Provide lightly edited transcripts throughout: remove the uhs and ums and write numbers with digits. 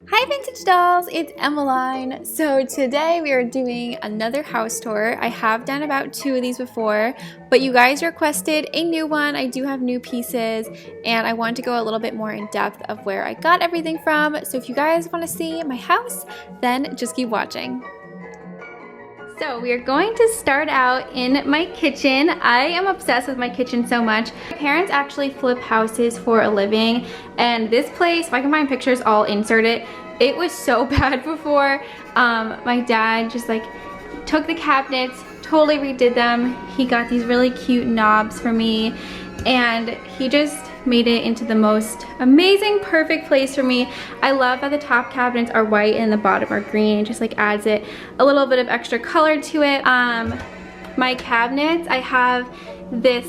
Hi Vintage Dolls, it's Emelyne. So today we are doing another house tour. I have done about 2 of these before, but you guys requested a new one. I do have new pieces and I want to go a little bit more in depth of where I got everything from. So if you guys want to see my house, then just keep watching. So we are going to start out in my kitchen. I am obsessed with my kitchen so much. My parents actually flip houses for a living, and this place, if I can find pictures, I'll insert it. It was so bad before. My dad just like took the cabinets, totally redid them. He got these really cute knobs for me, and he just made it into the most amazing, perfect place for me. I love that the top cabinets are white and the bottom are green. It just like adds it a little bit of extra color to it. My cabinets, I have this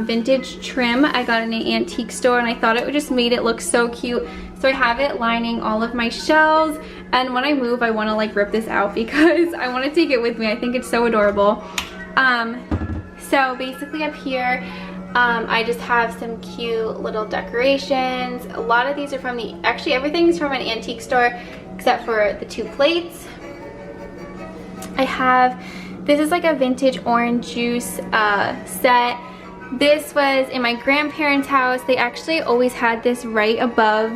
vintage trim I got in an antique store, and I thought it would just made it look so cute. So I have it lining all of my shelves, and when I move I want to like rip this out because I want to take it with me. I think it's so adorable. So basically up here I just have some cute little decorations. A lot of these are from actually everything's from an antique store except for the 2 plates. I have, this is like a vintage orange juice set. This was in my grandparents' house. They actually always had this right above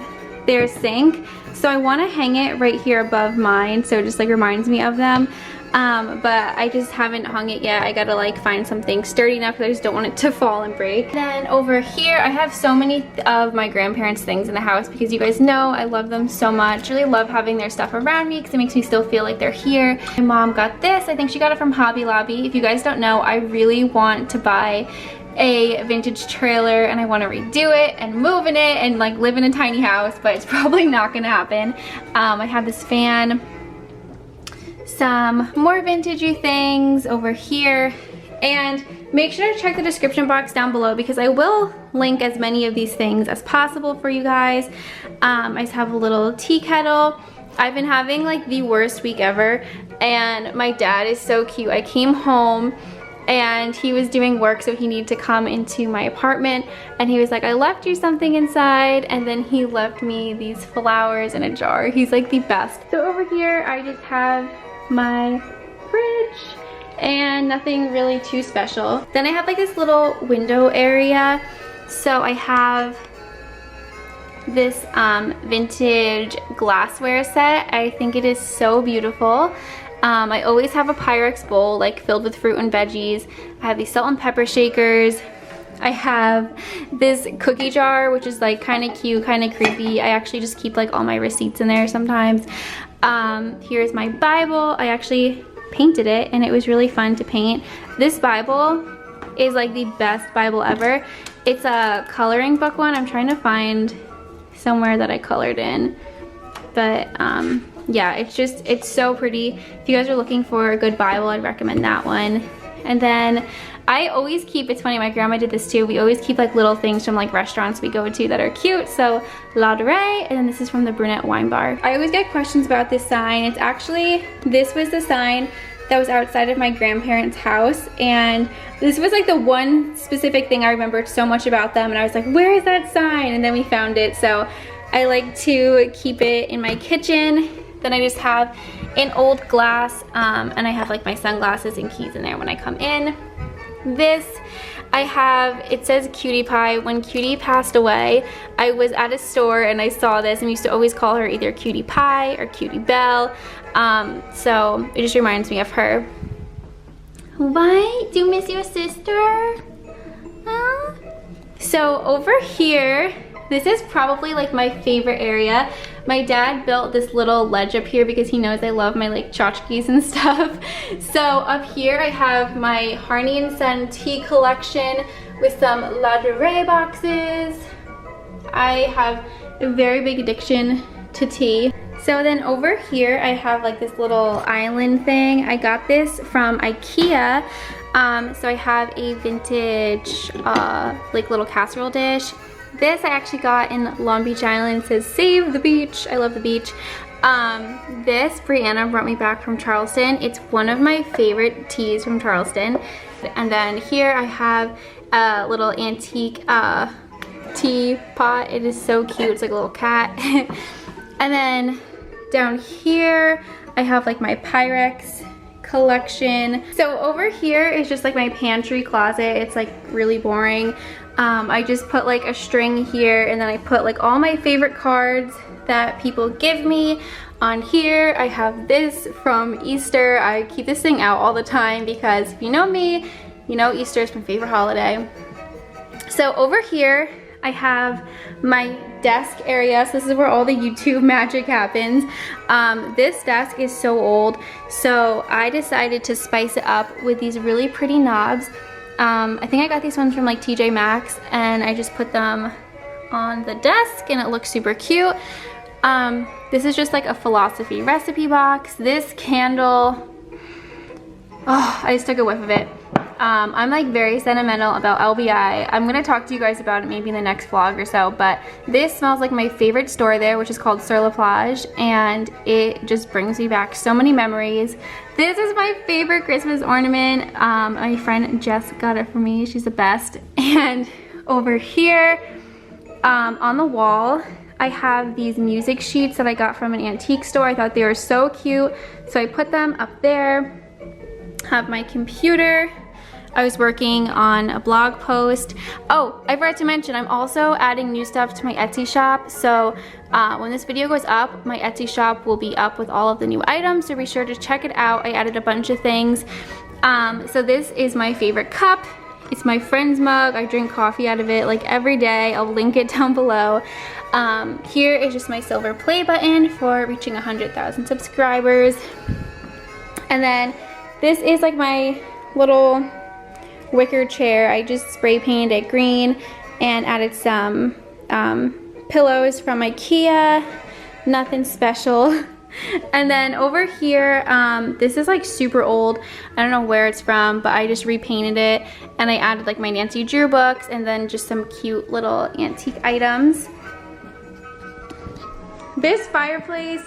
their sink. So I want to hang it right here above mine, so it just like reminds me of them. But I just haven't hung it yet. I gotta like find something sturdy enough because I just don't want it to fall and break. Then over here I have so many of my grandparents' things in the house because you guys know I love them so much. I really love having their stuff around me because it makes me still feel like they're here. My mom got this. I think she got it from Hobby Lobby. If you guys don't know, I really want to buy a vintage trailer and I want to redo it and move in it and like live in a tiny house, but it's probably not gonna happen. I have this fan, some more vintagey things over here, and make sure to check the description box down below because I will link as many of these things as possible for you guys. I just have a little tea kettle. I've been having like the worst week ever, and my dad is so cute. I came home and he was doing work, so he needed to come into my apartment, and he was like, I left you something inside, and then he left me these flowers in a jar. He's like the best. So over here I just have my fridge and nothing really too special. Then I have like this little window area. So I have this vintage glassware set. I think it is so beautiful. I always have a Pyrex bowl like filled with fruit and veggies. I have these salt and pepper shakers. I have this cookie jar, which is like kind of cute, kind of creepy. I actually just keep like all my receipts in there sometimes. Here's my Bible. I actually painted it and it was really fun to paint. This Bible is like the best Bible ever. It's a coloring book one. I'm trying to find somewhere that I colored in, but yeah, it's so pretty. If you guys are looking for a good Bible, I'd recommend that one. And then I always keep, it's funny, my grandma did this too, we always keep like little things from like restaurants we go to that are cute. So La Durée, and then this is from the Brunette Wine Bar. I always get questions about this sign. It's actually, this was the sign that was outside of my grandparents' house, and this was like the one specific thing I remembered so much about them, and I was like, where is that sign? And then we found it, so I like to keep it in my kitchen. Then I just have an old glass, and I have like my sunglasses and keys in there when I come in. This I have, it says Cutie Pie. When Cutie passed away, I was at a store and I saw this, and we used to always call her either Cutie Pie or Cutie Belle. So it just reminds me of her. Why? Do you miss your sister? Huh? So over here, this is probably like my favorite area. My dad built this little ledge up here because he knows I love my like tchotchkes and stuff. So up here I have my Harney & Son tea collection with some La Durée boxes. I have a very big addiction to tea. So then over here I have like this little island thing. I got this from IKEA. So I have a vintage like little casserole dish. This I actually got in Long Beach Island. It says save the beach. I love the beach. This Brianna brought me back from Charleston. It's one of my favorite teas from Charleston. And then here I have a little antique teapot. It is so cute. It's like a little cat. And then Down here, I have like my Pyrex collection. So over here is just like my pantry closet. It's like really boring. I just put like a string here, and then I put like all my favorite cards that people give me. On here, I have this from Easter. I keep this thing out all the time because if you know me, you know Easter is my favorite holiday. So over here, I have my desk area. So this is where all the YouTube magic happens. This desk is so old, so I decided to spice it up with these really pretty knobs. I think I got these ones from like TJ Maxx, and I just put them on the desk and it looks super cute. This is just like a philosophy recipe box. This candle, oh, I just took a whiff of it. I'm like very sentimental about LBI. I'm gonna talk to you guys about it maybe in the next vlog or so, but this smells like my favorite store there, which is called Sur La Plage, and it just brings me back so many memories. This is my favorite Christmas ornament. My friend Jess got it for me. She's the best. And over here, on the wall, I have these music sheets that I got from an antique store. I thought they were so cute, so I put them up there. Have my computer. I was working on a blog post. Oh, I forgot to mention, I'm also adding new stuff to my Etsy shop. So when this video goes up, my Etsy shop will be up with all of the new items, so be sure to check it out. I added a bunch of things. So this is my favorite cup. It's my friend's mug. I drink coffee out of it like every day. I'll link it down below. Here is just my silver play button for reaching 100,000 subscribers. And then this is like my little wicker chair. I just spray painted it green and added some pillows from IKEA. Nothing special. And then over here, this is like super old. I don't know where it's from, but I just repainted it, and I added like my Nancy Drew books and then just some cute little antique items. This fireplace,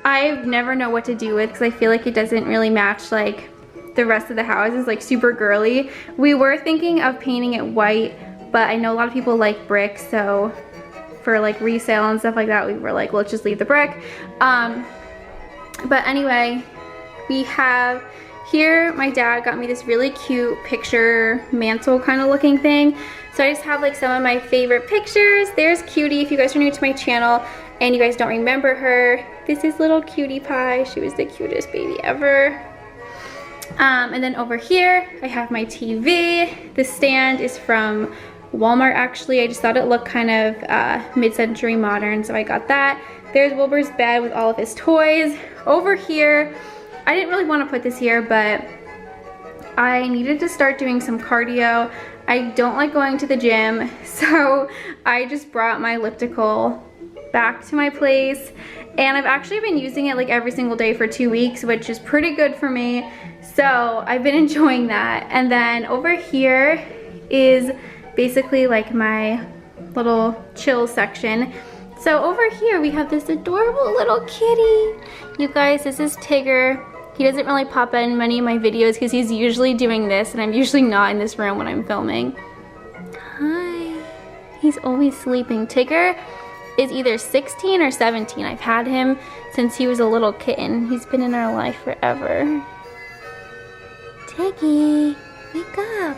I never know what to do with because I feel like it doesn't really match like the rest of the house. It's like super girly. We were thinking of painting it white, but I know a lot of people like brick, so for like resale and stuff like that, we were like, let's just leave the brick. But anyway, we have here, my dad got me this really cute picture mantle kind of looking thing. So I just have like some of my favorite pictures. There's Cutie, if you guys are new to my channel and you guys don't remember her. This is little Cutie Pie. She was the cutest baby ever. And then over here, I have my TV. The stand is from Walmart actually. I just thought it looked kind of mid-century modern, so I got that. There's Wilbur's bed with all of his toys. Over here, I didn't really want to put this here, but I needed to start doing some cardio. I don't like going to the gym, so I just brought my elliptical back to my place, and I've actually been using it like every single day for 2 weeks, which is pretty good for me. So I've been enjoying that. And then over here is basically like my little chill section. So over here we have this adorable little kitty. You guys, this is Tigger. He doesn't really pop in many of my videos because he's usually doing this, and I'm usually not in this room when I'm filming. Hi. He's always sleeping. Tigger is either 16 or 17. I've had him since he was a little kitten. He's been in our life forever. Tiggy, wake up.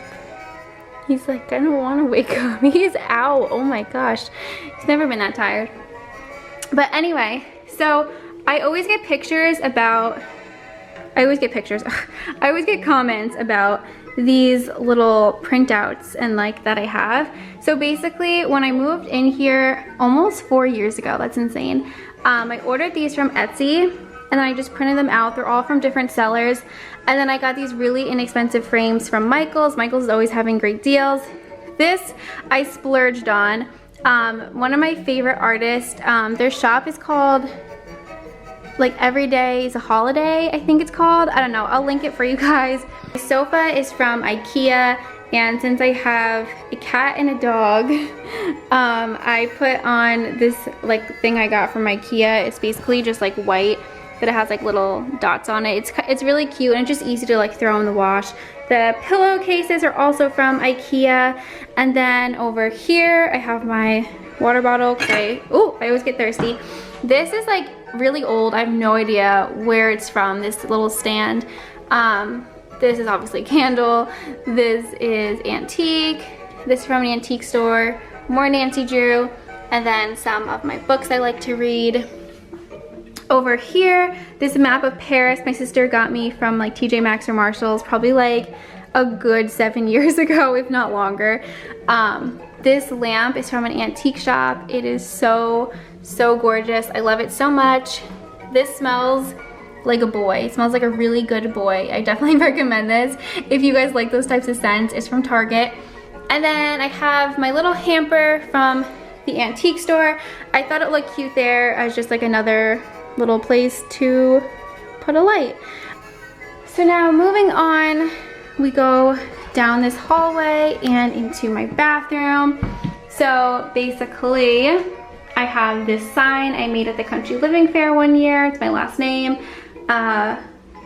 He's like, I don't want to wake up. He's out. Oh my gosh. He's never been that tired. But anyway, so I always get pictures about, I always get comments about these little printouts and like that I have. So basically when I moved in here almost 4 years ago, that's insane, I ordered these from Etsy, and then I just printed them out. They're all from different sellers. And then I got these really inexpensive frames from Michaels. Michaels is always having great deals. This I splurged on. One of my favorite artists, their shop is called like Every Day is a Holiday, I think it's called. I don't know, I'll link it for you guys. My sofa is from IKEA, and since I have a cat and a dog, I put on this like thing I got from IKEA. It's basically just like white, but it has like little dots on it. It's really cute, and it's just easy to like throw in the wash. The pillowcases are also from IKEA. And then over here I have my water bottle. I always get thirsty. This is like really old. I have no idea where it's from, this little stand. This is obviously a candle. This is antique. This is from an antique store. More Nancy Drew. And then some of my books I like to read. Over here, this map of Paris my sister got me from like TJ Maxx or Marshall's, probably like a good 7 years ago, if not longer. This lamp is from an antique shop. It is so gorgeous. I love it so much. This smells like a boy. It smells like a really good boy. I definitely recommend this if you guys like those types of scents. It's from Target. And then I have my little hamper from the antique store. I thought it looked cute there as just like another little place to put a light. So now moving on, we go down this hallway and into my bathroom. So basically, I have this sign I made at the Country Living Fair one year. It's my last name.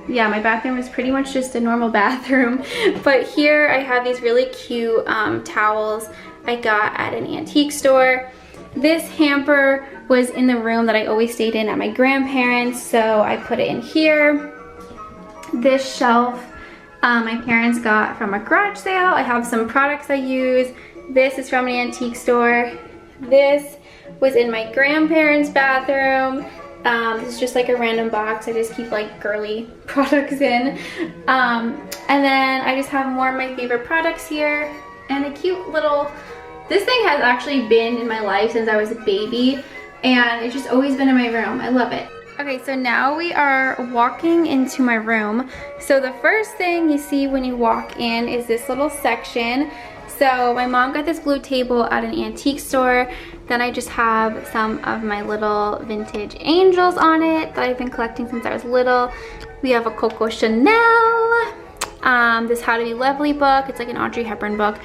Yeah, my bathroom is pretty much just a normal bathroom. But here I have these really cute towels I got at an antique store. This hamper was in the room that I always stayed in at my grandparents', so I put it in here. This shelf my parents got from a garage sale. I have some products I use. This is from an antique store. This was in my grandparents' bathroom. This is just like a random box I just keep like girly products in. And then I just have more of my favorite products here and a cute little, this thing has actually been in my life since I was a baby and it's just always been in my room. I love it. Okay, so now we are walking into my room. So the first thing you see when you walk in is this little section. So my mom got this blue table at an antique store. Then I just have some of my little vintage angels on it that I've been collecting since I was little. We have a Coco Chanel, this How to Be Lovely book. It's like an Audrey Hepburn book.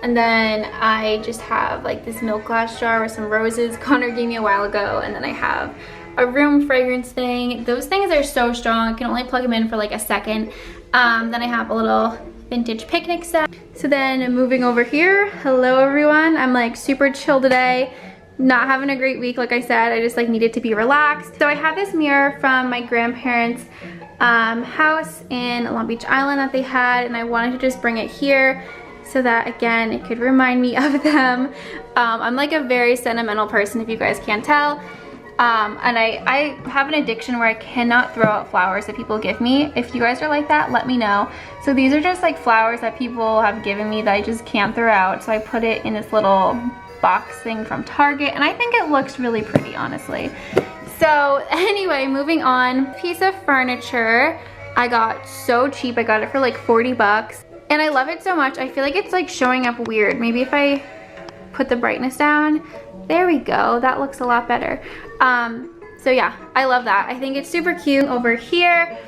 And then I just have like this milk glass jar with some roses Connor gave me a while ago. And then I have a room fragrance thing. Those things are so strong. I can only plug them in for like a second. Then I have a little vintage picnic set. So then moving over here, hello everyone. I'm like super chill today. Not having a great week, like I said. I just like needed to be relaxed. So I have this mirror from my grandparents' house in Long Beach Island that they had, and I wanted to just bring it here so that again it could remind me of them. I'm like a very sentimental person, if you guys can't tell. And I have an addiction where I cannot throw out flowers that people give me. If you guys are like that, let me know. So these are just like flowers that people have given me that I just can't throw out. So I put it in this little box thing from Target, and I think it looks really pretty, honestly. So anyway, moving on. Piece of furniture I got so cheap. I got it for like 40 bucks. And I love it so much. I feel like it's like showing up weird. Maybe if I put the brightness down. There we go. That looks a lot better. So yeah, I love that. I think it's super cute. Over here,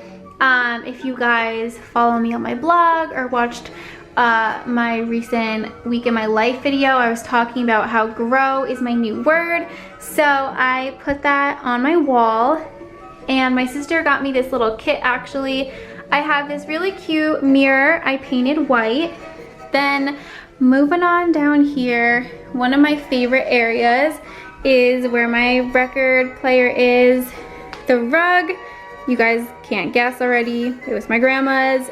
if you guys follow me on my blog or watched my recent week in my life video, I was talking about how grow is my new word. So I put that on my wall, and my sister got me this little kit actually. I have this really cute mirror I painted white. Then moving on down here, one of my favorite areas is where my record player is. The rug, you guys can't guess already, it was my grandma's.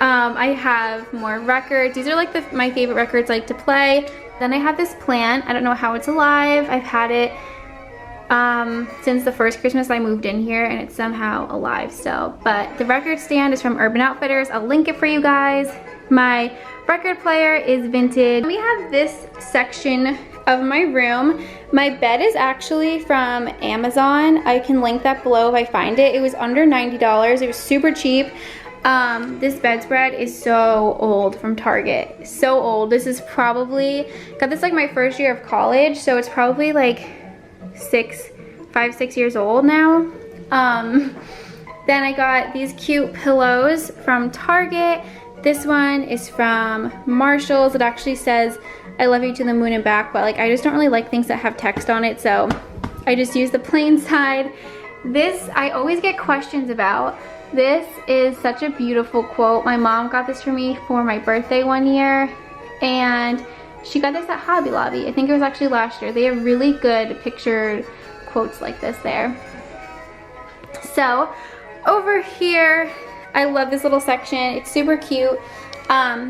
I have more records. These are like my favorite records I like to play. Then I have this plant. I don't know how it's alive. I've had it since the first Christmas I moved in here, and it's somehow alive still. But the record stand is from Urban Outfitters. I'll link it for you guys. My record player is vintage. We have this section of my room. My bed is actually from Amazon. I can link that below if I find it. It was under $90. It was super cheap. This bedspread is so old, from Target. So old. This is probably, got this like my first year of college, so it's probably like 5, 6 years old now. Then I got these cute pillows from Target. This one is from Marshall's. It actually says, I love you to the moon and back, but like I just don't really like things that have text on it, so I just use the plain side. This I always get questions about. This is such a beautiful quote. My mom got this for me for my birthday one year, and she got this at Hobby Lobby. I think it was actually last year. They have really good pictured quotes like this there. So over here, I love this little section. It's super cute.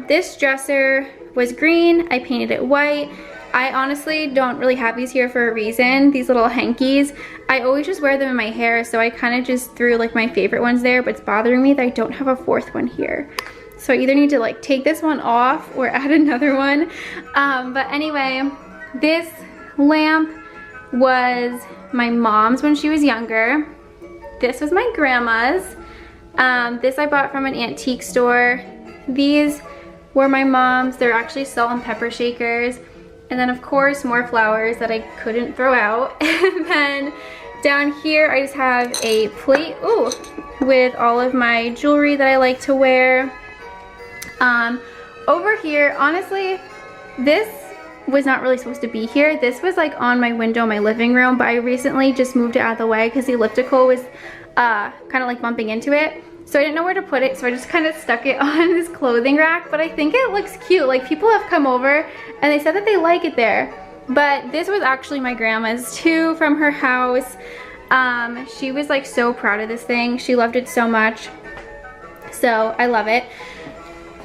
This dresser was green. I painted it white. I honestly don't really have these here for a reason, these little hankies. I always just wear them in my hair, so I kind of just threw like my favorite ones there, but it's bothering me that I don't have a fourth one here. So I either need to like take this one off or add another one. But anyway, this lamp was my mom's when she was younger. This was my grandma's. This I bought from an antique store. These were my mom's. They're actually salt and pepper shakers. And then of course more flowers that I couldn't throw out. And then down here I just have a plate, ooh, with all of my jewelry that I like to wear. Over here, honestly, this was not really supposed to be here. This was like on my window in my living room, but I recently just moved it out of the way because the elliptical was kind of like bumping into it. So I didn't know where to put it, so I just kind of stuck it on this clothing rack, but I think it looks cute. Like, people have come over and they said that they like it there. But this was actually my grandma's too, from her house. She was like so proud of this thing. She loved it so much. So I love it.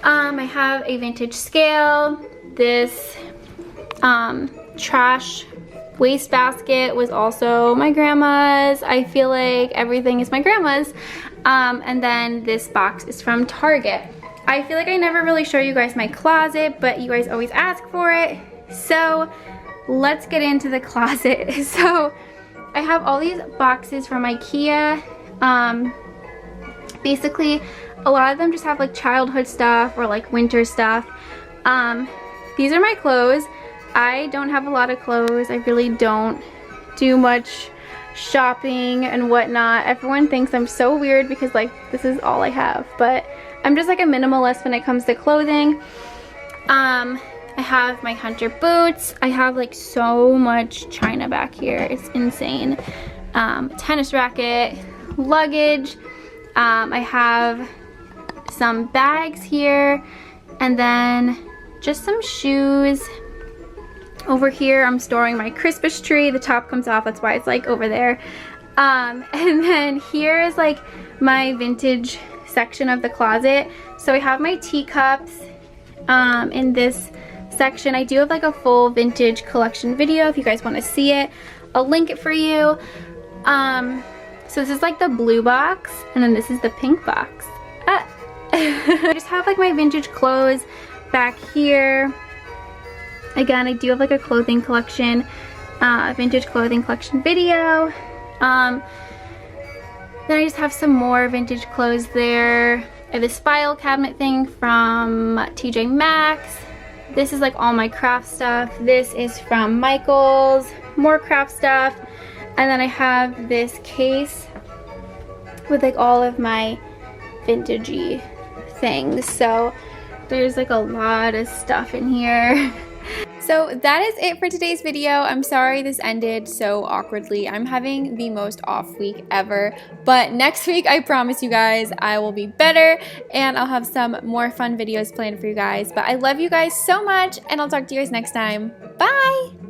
I have a vintage scale. This trash waste basket was also my grandma's. I feel like everything is my grandma's. And then this box is from Target. I feel like I never really show you guys my closet, but you guys always ask for it. So let's get into the closet. So I have all these boxes from IKEA. Basically, a lot of them just have like childhood stuff or like winter stuff. These are my clothes. I don't have a lot of clothes. I really don't do much shopping and whatnot. Everyone thinks I'm so weird because like this is all I have, but I'm just like a minimalist when it comes to clothing. I have my hunter boots. I have like so much china back here. It's insane. Tennis racket, luggage. I have some bags here, and then just some shoes. Over here I'm storing my Christmas tree. The top comes off, that's why it's like over there. And then here is like my vintage section of the closet. So I have my teacups in this section. I do have like a full vintage collection video if you guys want to see it. I'll link it for you. So this is like the blue box, and then this is the pink box. I just have like my vintage clothes back here. Again, I do have like a clothing collection, vintage clothing collection video. Then I just have some more vintage clothes there. I have this file cabinet thing from TJ Maxx. This is like all my craft stuff. This is from Michael's, more craft stuff. And then I have this case with like all of my vintagey things. So there's like a lot of stuff in here. So that is it for today's video. I'm sorry this ended so awkwardly. I'm having the most off week ever, but next week I promise you guys I will be better and I'll have some more fun videos planned for you guys. But I love you guys so much, and I'll talk to you guys next time. Bye!